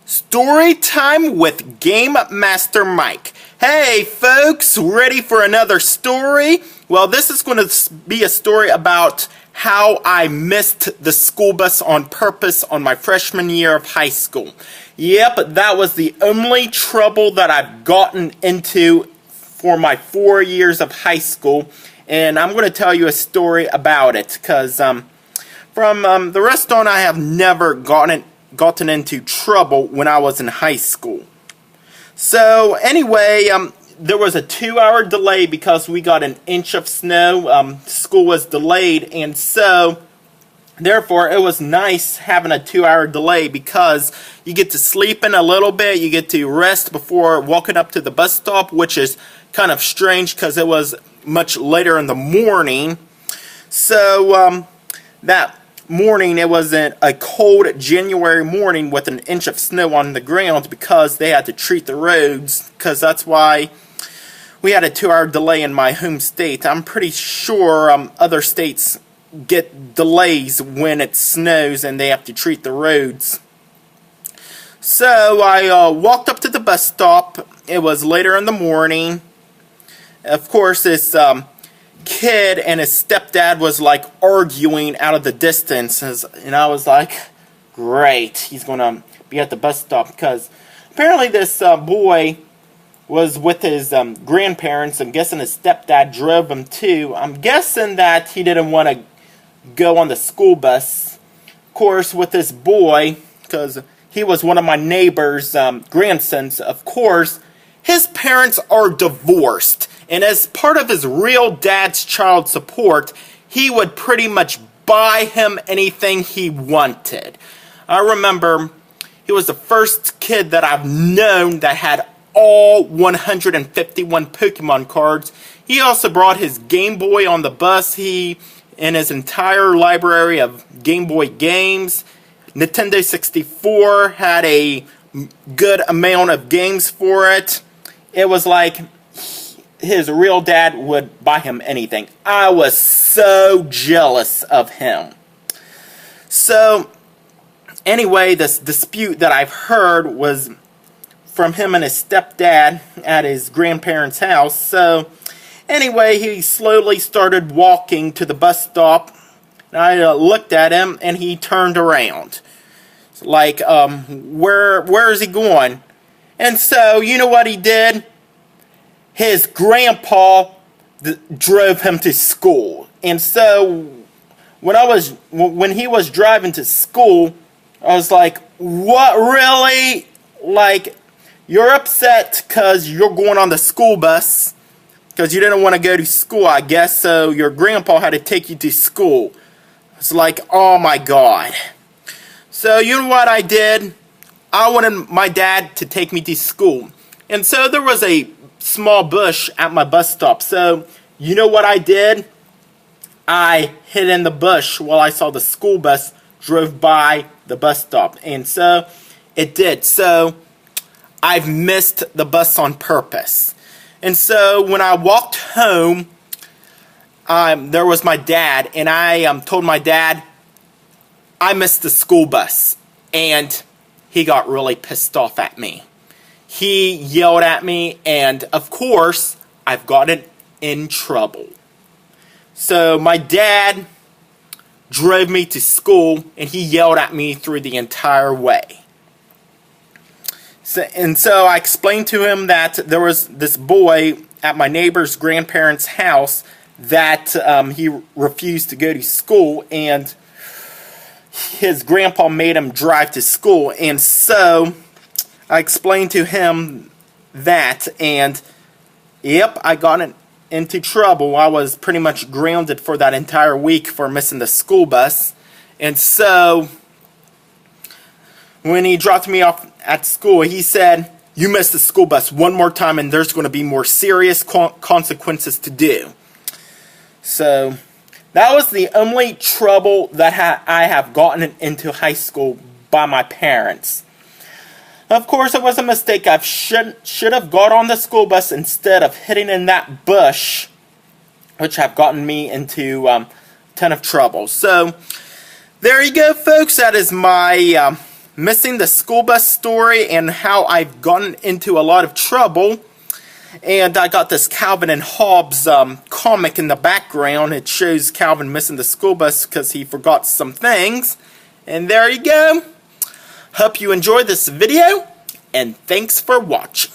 Story time with Game Master Mike. Hey folks, ready for another story? Well, this is going to be a story about how I missed the school bus on purpose on my freshman year of high school. Yep, that was the only trouble that I've gotten into for my 4 years of high school. And I'm going to tell you a story about it, because from the rest on, I have never gotten into trouble when I was in high school. So anyway, there was a 2-hour delay because we got an inch of snow. School was delayed, and so therefore it was nice having a 2-hour delay because you get to sleep in a little bit, you get to rest before walking up to the bus stop, which is kind of strange because it was much later in the morning. So that morning, it was a cold January morning with an inch of snow on the ground because they had to treat the roads, because that's why we had a 2-hour delay in my home state. I'm pretty sure other states get delays when it snows and they have to treat the roads. So I walked up to the bus stop. It was later in the morning. Of course, this kid and his stepdad was like arguing out of the distance, and I was like, great, he's gonna be at the bus stop, because apparently this boy was with his grandparents. I'm guessing his stepdad drove him too. I'm guessing that he didn't want to go on the school bus, of course, with this boy, because he was one of my neighbor's grandsons. Of course, his parents are divorced, and as part of his real dad's child support, he would pretty much buy him anything he wanted. I remember he was the first kid that I've known that had all 151 Pokemon cards. He also brought his Game Boy on the bus. He, in his entire library of Game Boy games, Nintendo 64 had a good amount of games for it. It was like his real dad would buy him anything. I was so jealous of him. So anyway, this dispute that I've heard was from him and his stepdad at his grandparents' house. So anyway, he slowly started walking to the bus stop. And I looked at him, and he turned around. Like, where is he going? And so, you know what he did? His grandpa drove him to school. And so, when he was driving to school, I was like, what, really? Like, you're upset because you're going on the school bus because you didn't want to go to school, I guess, so your grandpa had to take you to school. It's like, oh my God. So, you know what I did? I wanted my dad to take me to school. And so there was a small bush at my bus stop. So, you know what I did? I hid in the bush while I saw the school bus drove by the bus stop. And so, it did. So, I've missed the bus on purpose. And so, when I walked home, there was my dad. And I told my dad, I missed the school bus. And he got really pissed off at me. He yelled at me, and of course, I've gotten in trouble. So my dad drove me to school, and he yelled at me through the entire way. So I explained to him that there was this boy at my neighbor's grandparents' house that he refused to go to school, and his grandpa made him drive to school. And so I explained to him that, and yep, I got into trouble. I was pretty much grounded for that entire week for missing the school bus. And so when he dropped me off at school, he said, you missed the school bus one more time and there's going to be more serious consequences to do. So that was the only trouble that I have gotten into high school by my parents. Of course, it was a mistake. I should have got on the school bus instead of hitting in that bush, which have gotten me into a ton of trouble. So, there you go, folks. That is my missing the school bus story and how I've gotten into a lot of trouble. And I got this Calvin and Hobbes comic in the background. It shows Calvin missing the school bus because he forgot some things. And there you go. Hope you enjoyed this video, and thanks for watching.